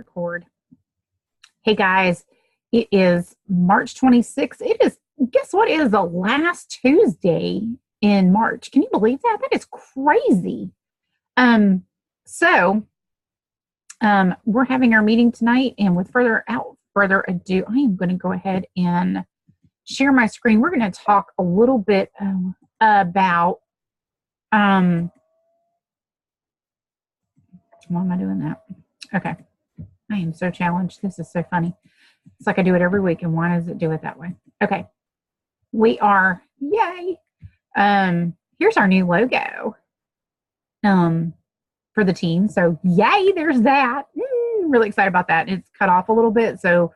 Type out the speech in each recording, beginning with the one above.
Record. Hey guys, it is March 26th. Guess what? It is the last Tuesday in March. Can you believe that? That is crazy. Um, so we're having our meeting tonight, and without further ado, I am going to go ahead and share my screen. We're going to talk a little bit about why am I doing that? Okay. I am so challenged. This is so funny. It's like I do it every week, and why does it do it that way? Okay. Yay. Here's our new logo for the team. So yay, there's that. Really excited about that. It's cut off a little bit, so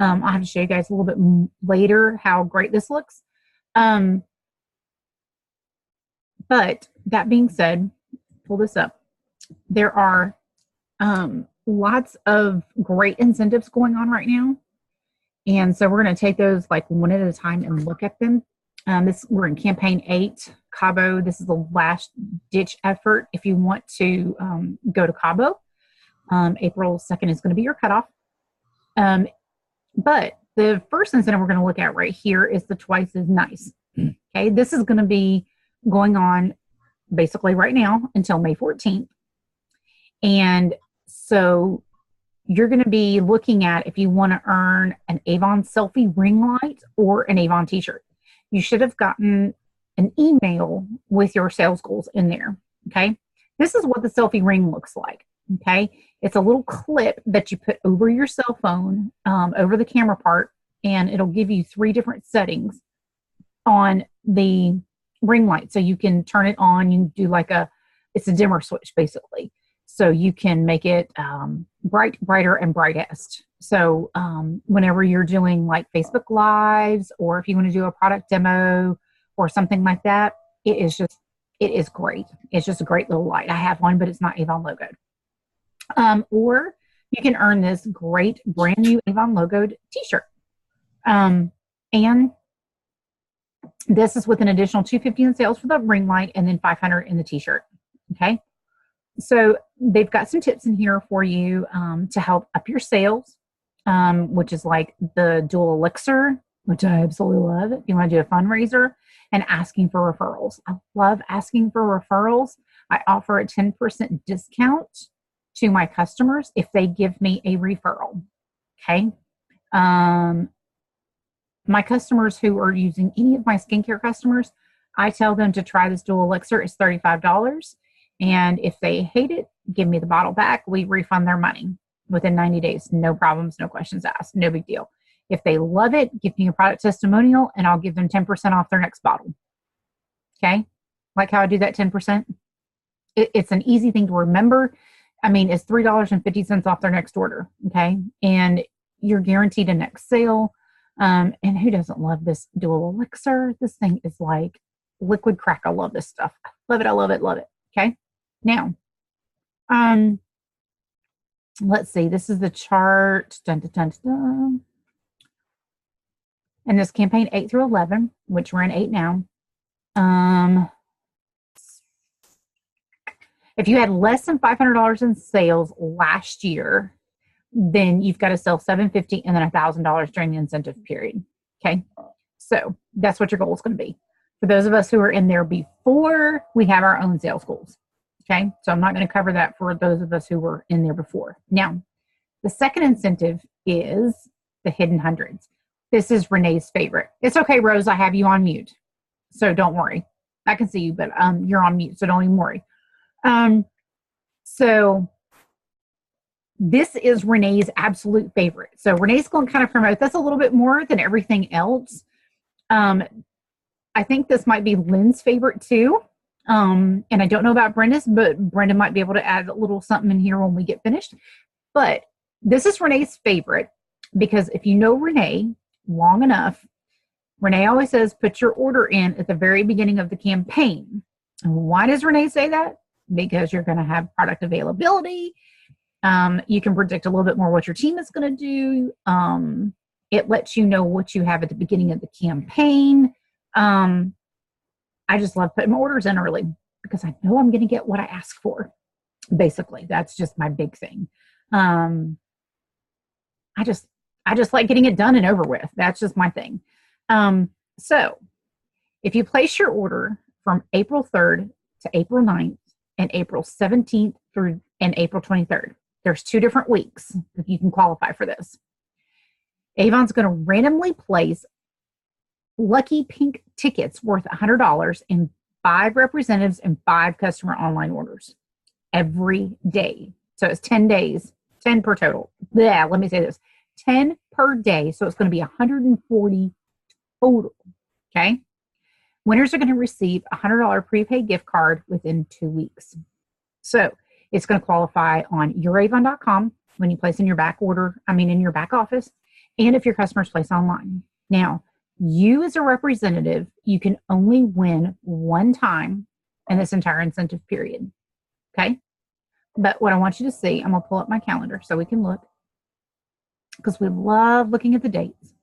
I'll have to show you guys a little bit later how great this looks. But that being said, pull this up. There are lots of great incentives going on right now. And so we're going to take those like one at a time and look at them. We're in campaign 8, Cabo. This is the last ditch effort. If you want to go to Cabo, April 2nd is going to be your cutoff. But the first incentive we're going to look at right here is the Twice as Nice. Okay, this is going to be going on basically right now until May 14th. And so you're going to be looking at if you want to earn an Avon selfie ring light or an Avon t-shirt. You should have gotten an email with your sales goals in there. Okay. This is what the selfie ring looks like. Okay. It's a little clip that you put over your cell phone, over the camera part, and it'll give you 3 different settings on the ring light. So you can turn it on. You do it's a dimmer switch basically. So you can make it bright, brighter, and brightest. So whenever you're doing like Facebook Lives, or if you want to do a product demo or something like that, it is great. It's just a great little light. I have one, but it's not Avon logoed. Or you can earn this great brand new Avon logoed t-shirt. And this is with an additional $250 in sales for the ring light and then $500 in the t-shirt. Okay. So they've got some tips in here for you to help up your sales, which is like the dual elixir, which I absolutely love. If you want to do a fundraiser, and asking for referrals. I love asking for referrals. I offer a 10% discount to my customers if they give me a referral. Okay. My customers who are using any of my skincare customers, I tell them to try this dual elixir. It's $35. And if they hate it, give me the bottle back. We refund their money within 90 days. No problems, no questions asked, no big deal. If they love it, give me a product testimonial and I'll give them 10% off their next bottle. Okay? Like how I do that 10%? It's an easy thing to remember. I mean, it's $3.50 off their next order. Okay? And you're guaranteed a next sale. And who doesn't love this dual elixir? This thing is like liquid crack. I love this stuff. I love it. I love it. Love it. Okay. Now, let's see. This is the chart. Dun, dun, dun, dun. And this campaign 8 through 11, which we're in 8 now. If you had less than $500 in sales last year, then you've got to sell $750 and then $1,000 during the incentive period. Okay. So that's what your goal is going to be. For those of us who are in there before, we have our own sales goals. Okay. So I'm not going to cover that for those of us who were in there before. Now, the second incentive is the hidden hundreds. This is Renee's favorite. It's okay, Rose. I have you on mute. So don't worry. I can see you, but you're on mute. So don't even worry. So this is Renee's absolute favorite. So Renee's going to kind of promote this a little bit more than everything else. I think this might be Lynn's favorite too. And I don't know about Brenda's, but Brenda might be able to add a little something in here when we get finished. But this is Renee's favorite because if you know Renee long enough, Renee always says, put your order in at the very beginning of the campaign. And why does Renee say that? Because you're going to have product availability. You can predict a little bit more what your team is going to do. It lets you know what you have at the beginning of the campaign. I just love putting my orders in early because I know I'm going to get what I ask for. Basically, that's just my big thing. I just like getting it done and over with. That's just my thing. So if you place your order from April 3rd to April 9th and April 17th through and April 23rd, there's 2 different weeks that you can qualify for this. Avon's going to randomly place lucky pink tickets worth $100 in 5 representatives and 5 customer online orders every day. So it's 10 days, 10 per total. Yeah, let me say this, 10 per day. So it's going to be 140 total. Okay. Winners are going to receive a $100 prepaid gift card within 2 weeks. So it's going to qualify on youravon.com when you place in your back office, and if your customers place online. Now, you as a representative, you can only win one time in this entire incentive period. Okay. But what I want you to see, I'm going to pull up my calendar so we can look, because we love looking at the dates.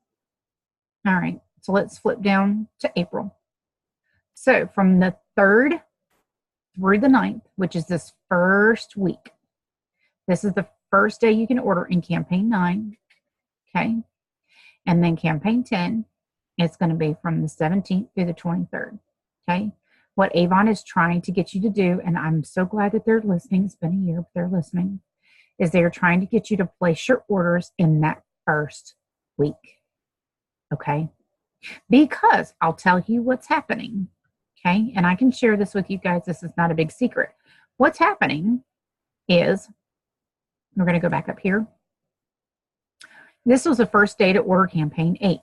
All right. So let's flip down to April. So from the 3rd through the 9th, which is this first week, this is the first day you can order in campaign 9. Okay. And then campaign 10, it's going to be from the 17th through the 23rd. Okay. What Avon is trying to get you to do, and I'm so glad that they're listening, it's been a year, but they're listening, is they're trying to get you to place your orders in that first week. Okay. Because I'll tell you what's happening. Okay. And I can share this with you guys. This is not a big secret. What's happening is, we're going to go back up here. This was the first day to order campaign 8.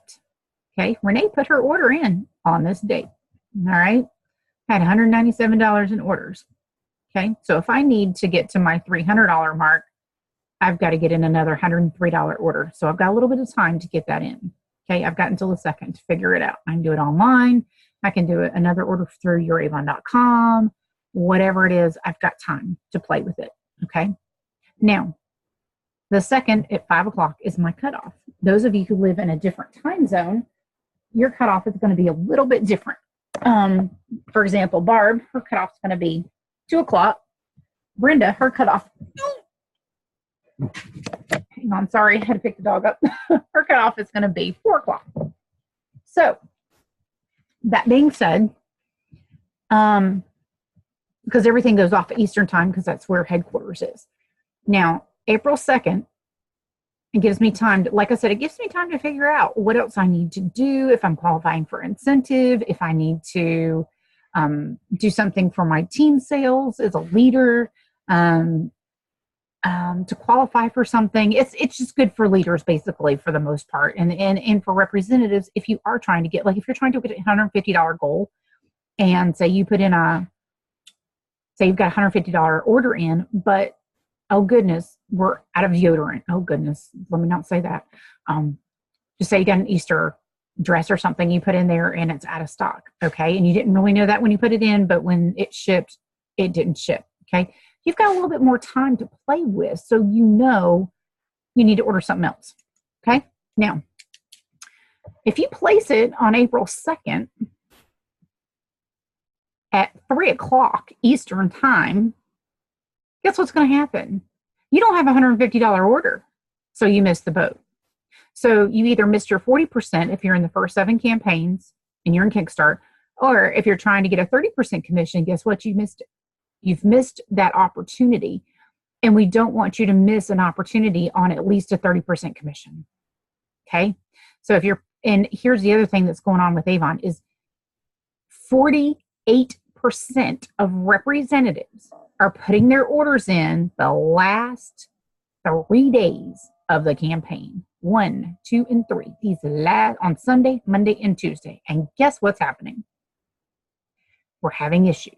Okay. Renee put her order in on this date. All right. Had $197 in orders. Okay. So if I need to get to my $300 mark, I've got to get in another $103 order. So I've got a little bit of time to get that in. Okay. I've got until the 2nd to figure it out. I can do it online. I can do another order through youravon.com, whatever it is. I've got time to play with it. Okay. Now, the 2nd at 5 o'clock is my cutoff. Those of you who live in a different time zone, your cutoff is going to be a little bit different. For example, Barb, her cutoff is going to be 2 o'clock. Brenda, her cutoff, hang on, sorry, I had to pick the dog up. Her cutoff is going to be 4 o'clock. So, that being said, because everything goes off at Eastern time because that's where headquarters is. Now, April 2nd, it gives me time to, like I said, it gives me time to figure out what else I need to do, if I'm qualifying for incentive, if I need to do something for my team sales as a leader, to qualify for something. It's just good for leaders, basically, for the most part. And for representatives, if you are trying to get, like if you're trying to get a $150 goal, and say you put in say you've got a $150 order in, but oh goodness, we're out of deodorant. Oh goodness, let me not say that. Just say you got an Easter dress or something you put in there and it's out of stock. Okay. And you didn't really know that when you put it in, but when it shipped, it didn't ship. Okay. You've got a little bit more time to play with, so you know you need to order something else. Okay. Now, if you place it on April 2nd at 3 o'clock Eastern time, guess what's going to happen? You don't have a $150 order, so you missed the boat. So you either missed your 40% if you're in the first 7 campaigns and you're in Kickstart, or if you're trying to get a 30% commission, guess what? You missed it. You've missed that opportunity, and we don't want you to miss an opportunity on at least a 30% commission. Okay? So if you're, and here's the other thing that's going on with Avon is 48% of representatives are putting their orders in the last 3 days of the campaign. 1, 2, and 3. These last on Sunday, Monday, and Tuesday. And guess what's happening? We're having issues.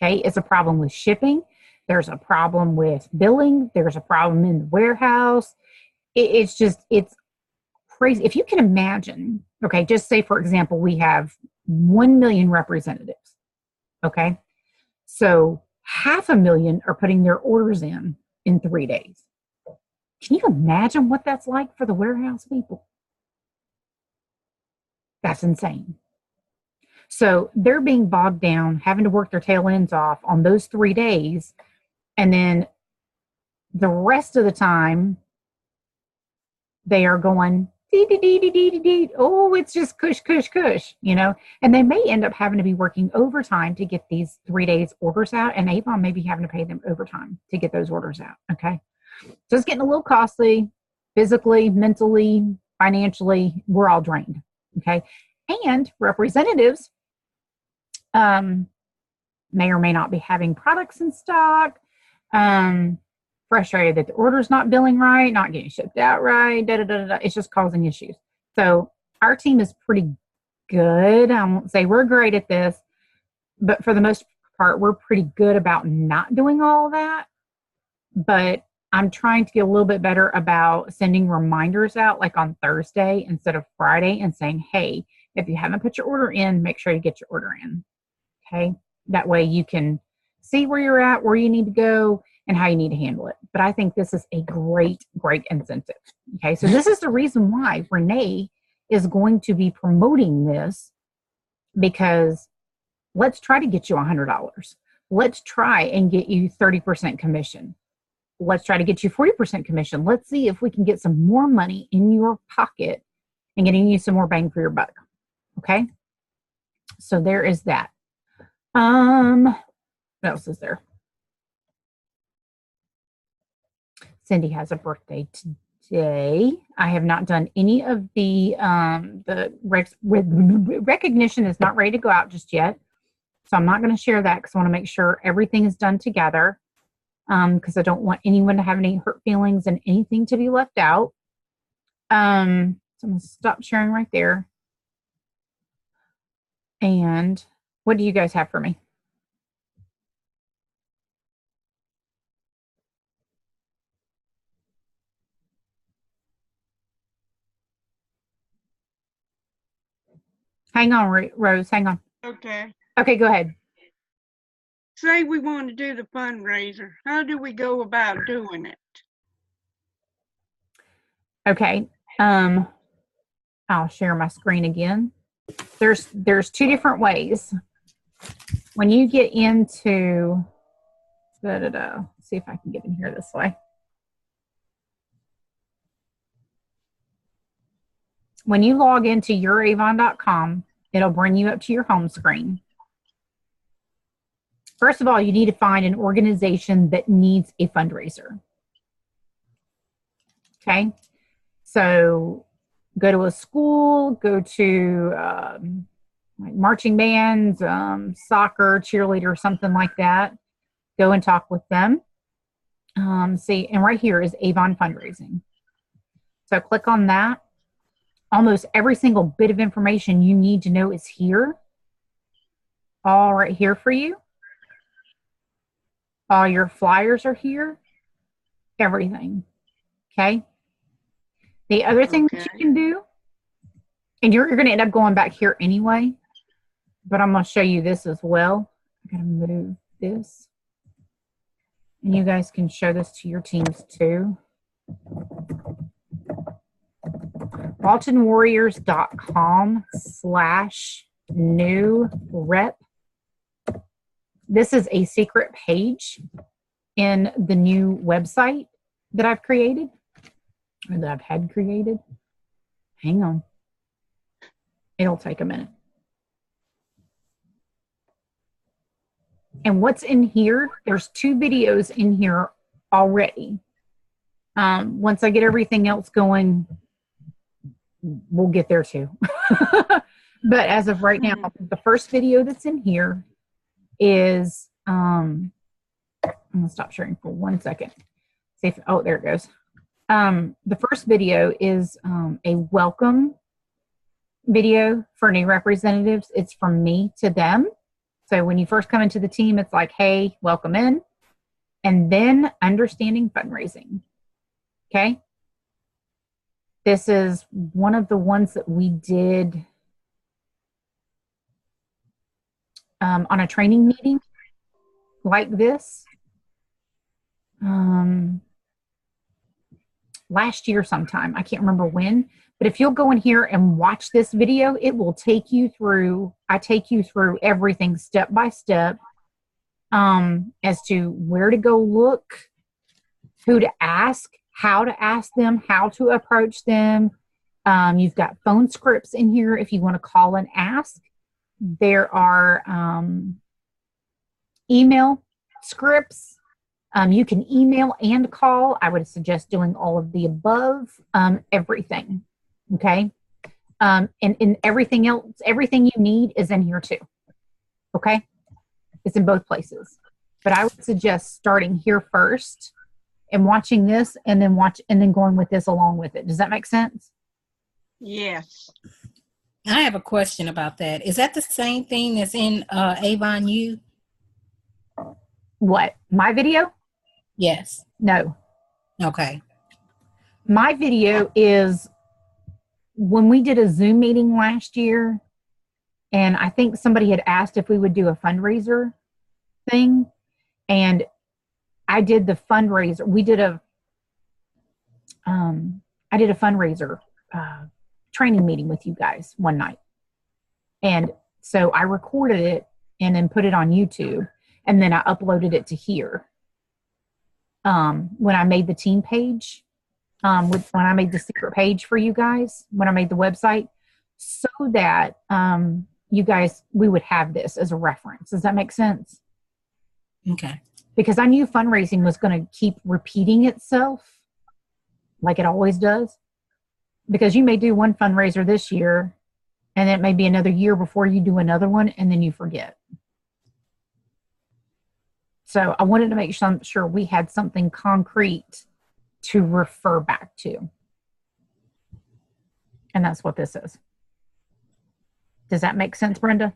Okay, it's a problem with shipping. There's a problem with billing. There's a problem in the warehouse. It's crazy. If you can imagine, okay, just say, for example, we have 1 million representatives. Okay, so 500,000 are putting their orders in 3 days. Can you imagine what that's like for the warehouse people? That's insane. So they're being bogged down, having to work their tail ends off on those 3 days. And then the rest of the time, they are going, dee, dee, dee, dee, dee, dee, dee. Oh, it's just cush, cush, cush, and they may end up having to be working overtime to get these 3 days orders out. And Avon may be having to pay them overtime to get those orders out. Okay. So it's getting a little costly physically, mentally, financially. We're all drained. Okay. And representatives may or may not be having products in stock. Frustrated that the order's not billing right, not getting shipped out right, da, da, da, da. It's just causing issues. So our team is pretty good. I won't say we're great at this, but for the most part, we're pretty good about not doing all of that. But I'm trying to get a little bit better about sending reminders out like on Thursday instead of Friday and saying, hey, if you haven't put your order in, make sure you get your order in. Okay. That way you can see where you're at, where you need to go, and how you need to handle it. But I think this is a great, great incentive. Okay, so this is the reason why Renee is going to be promoting this, because let's try to get you $100. Let's try and get you 30% commission. Let's try to get you 40% commission. Let's see if we can get some more money in your pocket and getting you some more bang for your buck. Okay, so there is that. What else is there? Cindy has a birthday today. I have not done any of the recognition is not ready to go out just yet. So I'm not going to share that because I want to make sure everything is done together, because I don't want anyone to have any hurt feelings and anything to be left out. So I'm going to stop sharing right there. And what do you guys have for me? Hang on, Rose. Hang on. Okay. Okay, go ahead. Say we want to do the fundraiser. How do we go about doing it? Okay. I'll share my screen again. There's two different ways. When you get into see if I can get in here this way. When you log into youravon.com, it'll bring you up to your home screen. First of all, you need to find an organization that needs a fundraiser. Okay, so go to a school, go to like marching bands, soccer, cheerleader, something like that. Go and talk with them. See, and right here is Avon Fundraising. So click on that. Almost every single bit of information you need to know is here. All right here for you. All your flyers are here. Everything. Okay. The other thing that you can do, and you're going to end up going back here anyway, but I'm going to show you this as well. I got to move this. And you guys can show this to your teams too. WaltonWarriors.com/new rep. This is a secret page in the new website that I've created, or that I've had created. Hang on. It'll take a minute. And what's in here, there's 2 videos in here already. Once I get everything else going, we'll get there too. But as of right now, the first video that's in here is, I'm going to stop sharing for 1 second. See if, oh, there it goes. The first video is a welcome video for new representatives. It's from me to them. So when you first come into the team, it's like, hey, welcome in. And then understanding fundraising. Okay. This is one of the ones that we did on a training meeting like this last year sometime. I can't remember when, but if you'll go in here and watch this video, it will take you through, I take you through everything step by step as to where to go look, who to ask, how to ask them, how to approach them. You've got phone scripts in here if you want to call and ask. There are email scripts. You can email and call. I would suggest doing all of the above, everything. Okay. And everything else, everything you need is in here too. Okay. It's in both places. But I would suggest starting here first and watching this and then going with this along with it. Does that make sense? Yes. I have a question about that. Is that the same thing that's in Avon U? What? My video? Yes. No. Okay. My video is when we did a Zoom meeting last year, and I think somebody had asked if we would do a fundraiser thing, and I did the fundraiser. I did a fundraiser training meeting with you guys one night. And so I recorded it and then put it on YouTube, and then I uploaded it to here. When I made the team page, when I made the secret page for you guys, when I made the website, so that you guys, we would have this as a reference. Does that make sense? Okay. Because I knew fundraising was going to keep repeating itself like it always does. Because you may do one fundraiser this year, and it may be another year before you do another one, and then you forget. So I wanted to make sure we had something concrete to refer back to. And that's what this is. Does that make sense, Brenda?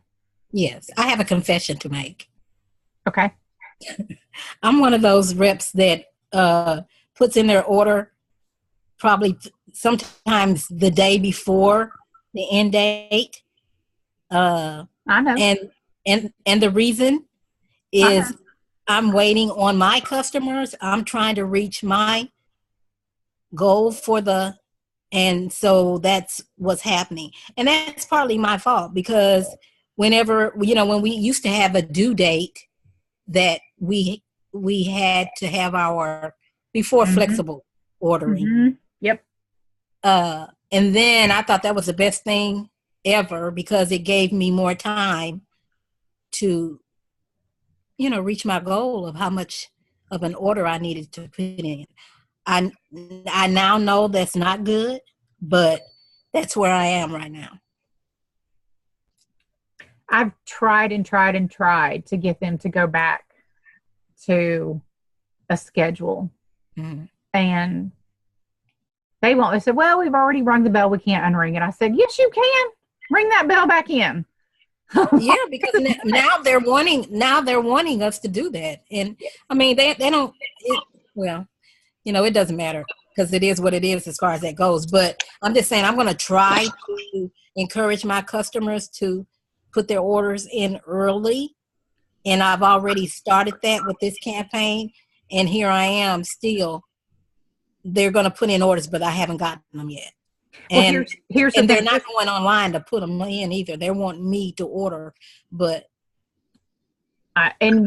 Yes. I have a confession to make. Okay. I'm one of those reps that puts in their order probably sometimes the day before the end date. I know. And the reason is I'm waiting on my customers. I'm trying to reach my goal and so that's what's happening. And that's partly my fault, because whenever, when we used to have a due date that we had to have our before flexible ordering. Mm-hmm. Yep. And then I thought that was the best thing ever, because it gave me more time to, reach my goal of how much of an order I needed to put in. I now know that's not good, but that's where I am right now. I've tried to get them to go back to a schedule. Mm-hmm. And they won't. They said, well, we've already rung the bell. We can't unring it. I said, yes, you can. Ring that bell back in. Yeah, because now they're wanting us to do that. And I mean, they don't, it doesn't matter, because it is what it is as far as that goes. But I'm just saying, I'm going to try to encourage my customers to put their orders in early. And I've already started that with this campaign. And here I am still. They're going to put in orders, but I haven't gotten them yet. Well, here's the thing. They're not going online to put them in either. They want me to order, but. And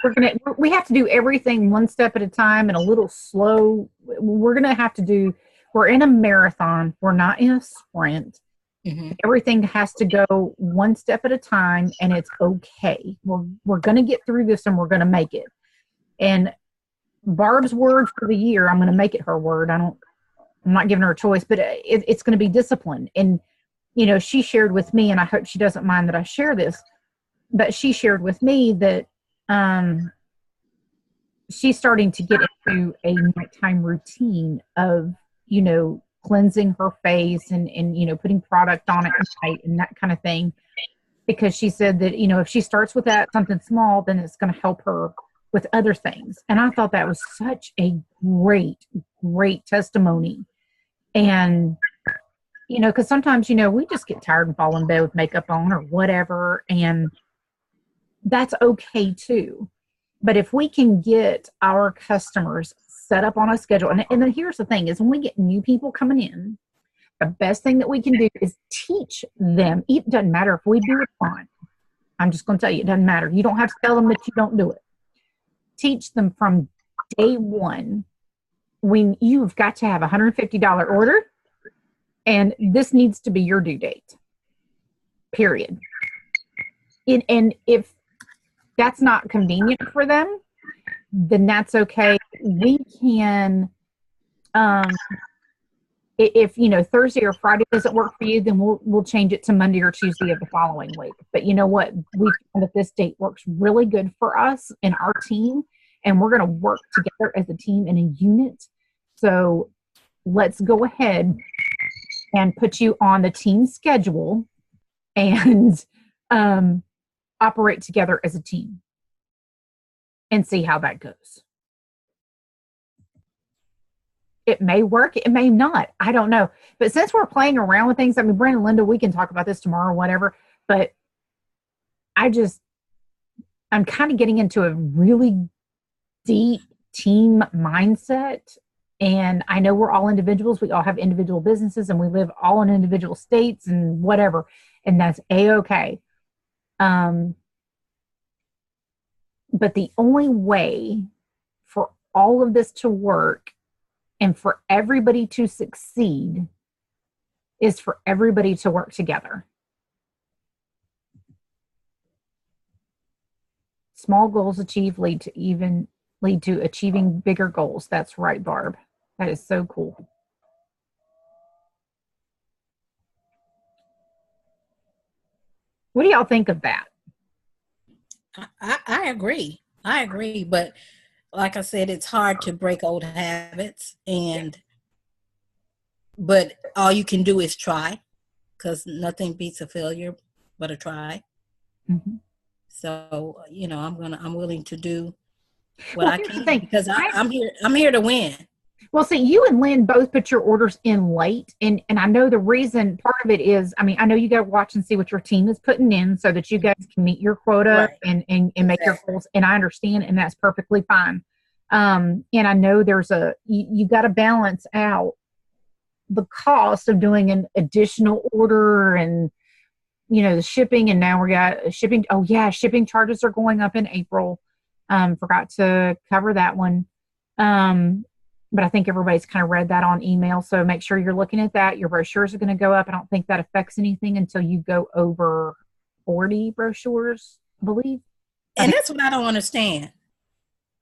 we have to do everything one step at a time and a little slow. We're in a marathon. We're not in a sprint. Mm-hmm. Everything has to go one step at a time, and it's okay. We're going to get through this, and we're going to make it. And Barb's word for the year, I'm going to make it her word. I'm not giving her a choice, but it's going to be discipline. And, she shared with me, and I hope she doesn't mind that I share this, but she shared with me that she's starting to get into a nighttime routine of, cleansing her face and putting product on it at night and that kind of thing. Because she said that, if she starts with that, something small, then it's going to help her with other things. And I thought that was such a great, great testimony. And, because sometimes, we just get tired and fall in bed with makeup on or whatever. And that's okay too. But if we can get our customers set up on a schedule, and then here's the thing is when we get new people coming in, the best thing that we can do is teach them. It doesn't matter if we do it fine. I'm just going to tell you, it doesn't matter. You don't have to tell them that you don't do it. Teach them from day one when you've got to have a $150 order, and this needs to be your due date, period. And if that's not convenient for them, then that's okay. We can, if Thursday or Friday doesn't work for you, then we'll change it to Monday or Tuesday of the following week. But you know what? We found that this date works really good for us and our team, and we're going to work together as a team and a unit. So let's go ahead and put you on the team schedule and operate together as a team and see how that goes. It may work, it may not. I don't know. But since we're playing around with things, I mean, Brandon, Linda, we can talk about this tomorrow or whatever, but I'm kind of getting into a really deep team mindset. And I know we're all individuals. We all have individual businesses and we live all in individual states and whatever. And that's A-okay. But the only way for all of this to work and for everybody to succeed is for everybody to work together. Small goals achieved lead to achieving bigger goals. That's right, Barb. That is so cool. What do y'all think of that? I agree. I agree. But like I said, it's hard to break old habits, but all you can do is try, because nothing beats a failure but a try. Mm-hmm. So, I'm willing to do what I can, because I'm here to win. Well, see, you and Lynn both put your orders in late, and I know the reason, part of it is, I mean, I know you got to watch and see what your team is putting in so that you guys can meet your quota, right, and make your goals, and I understand, and that's perfectly fine. And I know there's you got to balance out the cost of doing an additional order and, the shipping, and now we got shipping. Oh yeah, shipping charges are going up in April. Forgot to cover that one. But I think everybody's kind of read that on email. So make sure you're looking at that. Your brochures are going to go up. I don't think that affects anything until you go over 40 brochures, I believe. And that's what I don't understand.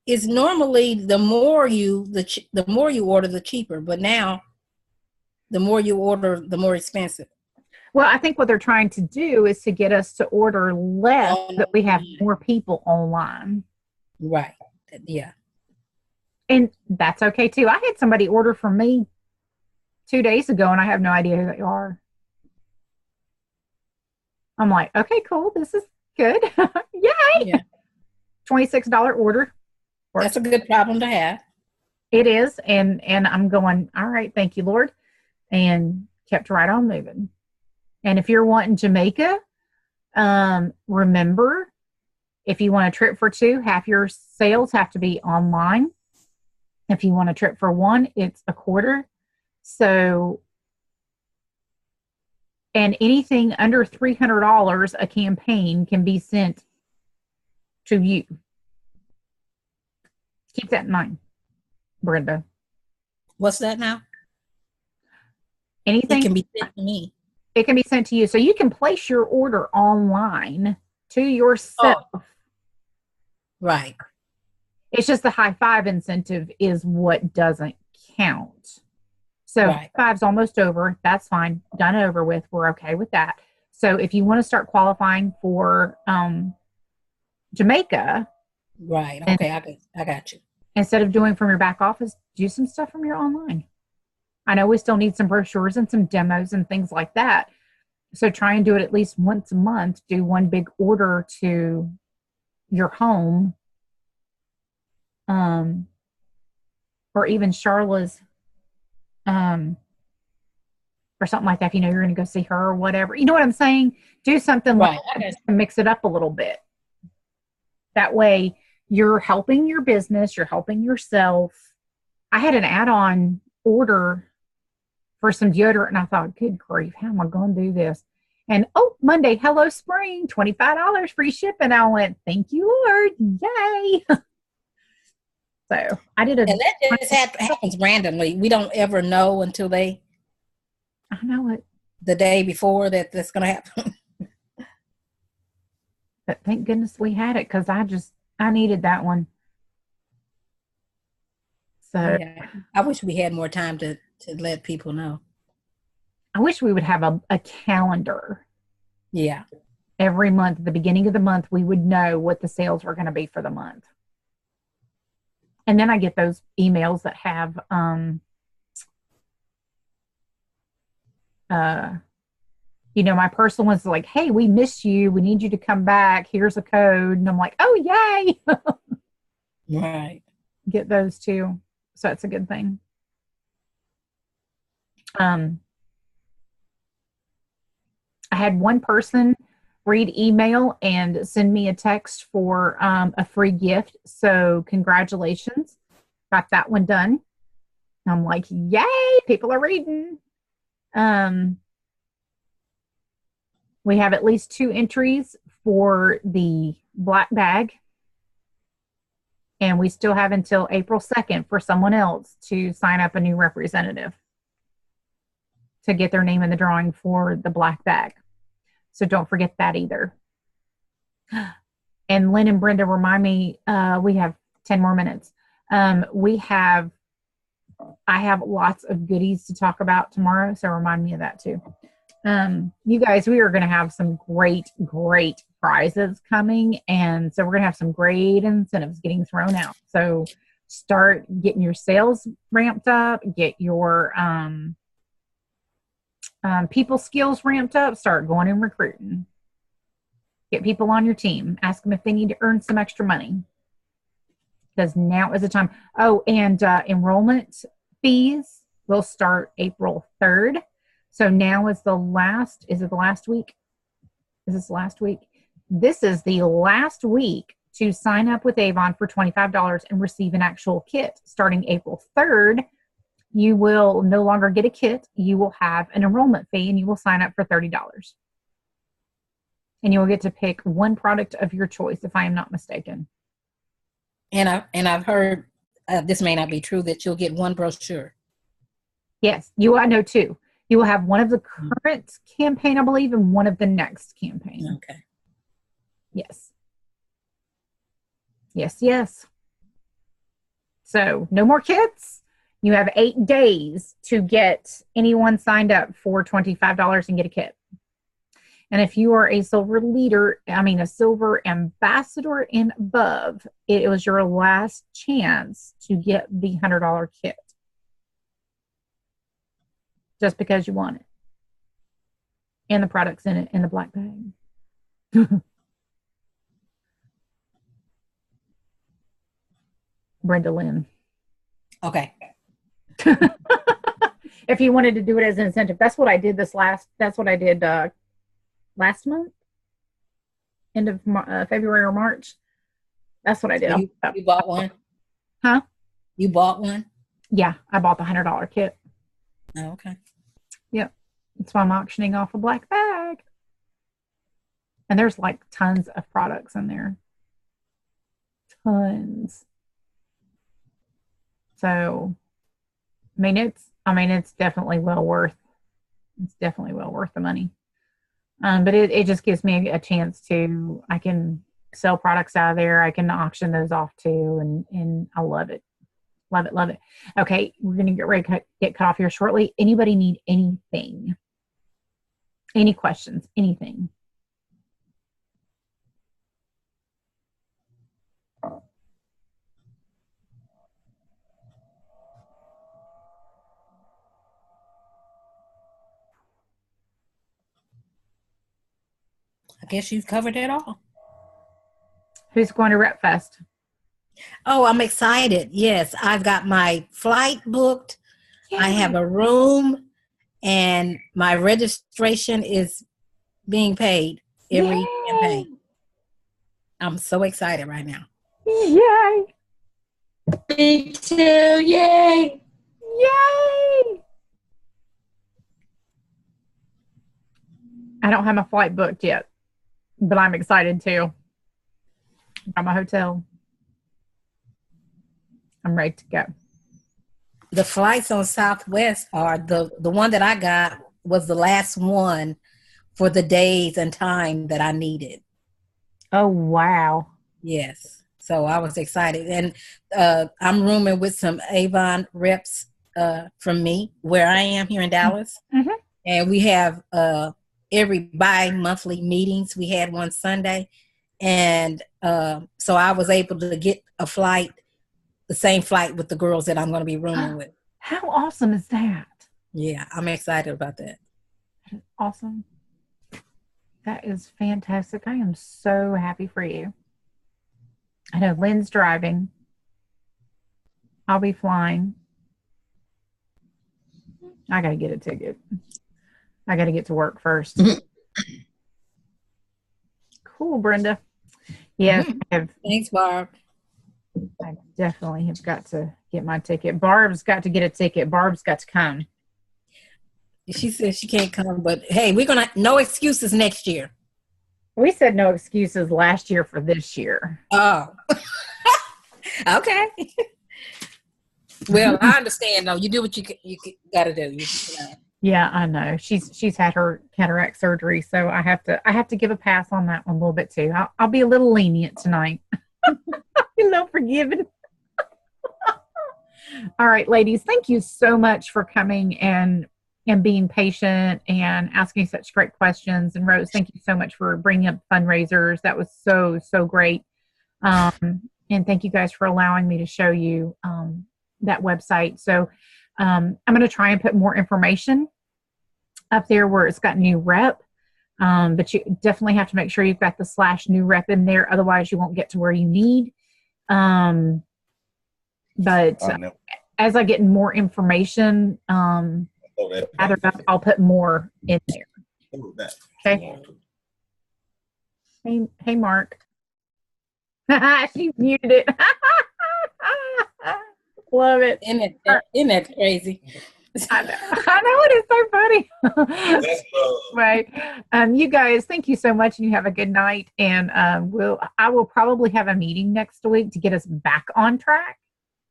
Is normally the more you order, the cheaper. But now the more you order, the more expensive. Well, I think what they're trying to do is to get us to order less, that we have more people online. Right. Yeah. And that's okay too. I had somebody order from me 2 days ago and I have no idea who they are. I'm like, okay, cool. This is good. Yay. Yeah. $26 order. That's a good problem to have. It is. And I'm going, all right, thank you, Lord. And kept right on moving. And if you're wanting Jamaica, remember, if you want a trip for two, half your sales have to be online. If you want a trip for one, it's a quarter. So, and anything under $300 a campaign can be sent to you. Keep that in mind, Brenda. What's that now? Anything. It can be sent to me. It can be sent to you. So you can place your order online to yourself. Oh. Right. It's just the high five incentive is what doesn't count. So right. Five's almost over. That's fine. Done, over with. We're okay with that. So if you want to start qualifying for Jamaica. Right. Okay. I got you. Instead of doing from your back office, do some stuff from your online. I know we still need some brochures and some demos and things like that. So try and do it at least once a month. Do one big order to your home. Or even Charla's, or something like that. If you know you're going to go see her or whatever, you know what I'm saying? Do something right. Like that to mix it up a little bit. That way you're helping your business, you're helping yourself. I had an add-on order for some deodorant and I thought, good grief, how am I going to do this? And Monday, hello spring, $25 free shipping. I went, thank you, Lord. Yay. So I did And that just happens randomly. We don't ever know until I know it, the day before that's going to happen. but thank goodness we had it because I needed that one. So Yeah. I wish we had more time to let people know. I wish we would have a calendar. Yeah. Every month, at the beginning of the month, we would know what the sales were going to be for the month. And then I get those emails that have, my personal ones like, hey, we missed you. We need you to come back. Here's a code. And I'm like, oh, yay. Right. Get those too. So it's a good thing. I had one person read email and send me a text for a free gift. So congratulations. Got that one done. I'm like, yay, people are reading. We have at least 2 entries for the black bag. And we still have until April 2nd for someone else to sign up a new representative to get their name in the drawing for the black bag. So don't forget that either. And Lynn and Brenda, remind me, we have 10 more minutes. I have lots of goodies to talk about tomorrow, so remind me of that too. You guys, we are going to have some great prizes coming, and so we're going to have some great incentives getting thrown out. So start getting your sales ramped up, get your people skills ramped up, start going and recruiting. Get people on your team. Ask them if they need to earn some extra money. Because now is the time. Oh, and enrollment fees will start April 3rd. So now is the last week? Is this the last week? This is the last week to sign up with Avon for $25 and receive an actual kit. Starting April 3rd, you will no longer get a kit. You will have an enrollment fee and you will sign up for $30. And you will get to pick one product of your choice, if I am not mistaken. And I've heard, this may not be true, that you'll get one brochure. Yes, I know 2. You will have one of the current campaign, I believe, and one of the next campaign. Okay. Yes. Yes. So no more kits. You have 8 days to get anyone signed up for $25 and get a kit. And if you are a silver ambassador and above, it was your last chance to get the $100 kit. Just because you want it. And the products in it in the black bag. Brenda Lynn. Okay. If you wanted to do it as an incentive, that's what I did last month, end of February or March. That's what I did. So you bought one? Huh? You bought one? Yeah, I bought the $100 kit. Oh, okay. Yep. That's why I'm auctioning off a black bag. And there's like tons of products in there. Tons. So, it's definitely well worth the money. But it just gives me a chance I can sell products out of there. I can auction those off too. And I love it. Love it. Okay. We're going to get ready to get cut off here shortly. Anybody need anything? Any questions? Anything? I guess you've covered it all. Who's going to Rep Fest? Oh, I'm excited. Yes, I've got my flight booked. Yay. I have a room, and my registration is being paid every campaign. I'm so excited right now. Yay! Me too. Yay! Yay! I don't have my flight booked yet, but I'm excited too. Got my hotel. I'm ready to go. The flights on Southwest are the one that I got was the last one for the days and time that I needed. Oh, wow. Yes. So I was excited. And I'm rooming with some Avon reps from me where I am here in Dallas. Mm-hmm. And we have every bi-monthly meetings. We had one Sunday. And so I was able to get a flight, the same flight with the girls that I'm going to be rooming with. How awesome is that? Yeah, I'm excited about that. Awesome. That is fantastic. I am so happy for you. I know Lynn's driving. I'll be flying. I got to get a ticket. I got to get to work first. Cool, Brenda. Yes, Thanks, Barb. I definitely have got to get my ticket. Barb's got to get a ticket. Barb's got to come. She says she can't come, but hey, we're going to, no excuses next year. We said no excuses last year for this year. Oh, okay. Well, I understand though. You do what you got to do. Yeah, I know. She's had her cataract surgery, so I have to give a pass on that one a little bit too. I'll be a little lenient tonight. You know, forgiven. All right, ladies, thank you so much for coming and being patient and asking such great questions. And Rose, thank you so much for bringing up fundraisers. That was so great. And thank you guys for allowing me to show you that website. So I'm going to try and put more information up there where it's got new rep. But you definitely have to make sure you've got the /new rep in there. Otherwise you won't get to where you need. But as I get more information, I'll put more in there. Okay. Hey, Mark. She muted it. Love it. Isn't that crazy? I know it is so funny. Right. You guys, thank you so much. You have a good night. And I will probably have a meeting next week to get us back on track.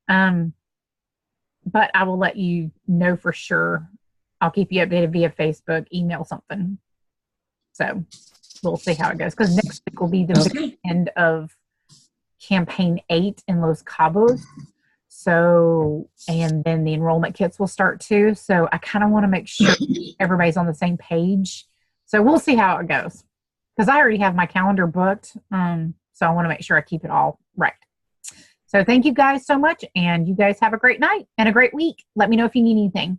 But I will let you know for sure. I'll keep you updated via Facebook, email, something. So we'll see how it goes. Because next week will be the end of campaign 8 in Los Cabos. So, and then the enrollment kits will start too. So I kind of want to make sure everybody's on the same page. So we'll see how it goes. Because I already have my calendar booked. So I want to make sure I keep it all right. So thank you guys so much. And you guys have a great night and a great week. Let me know if you need anything.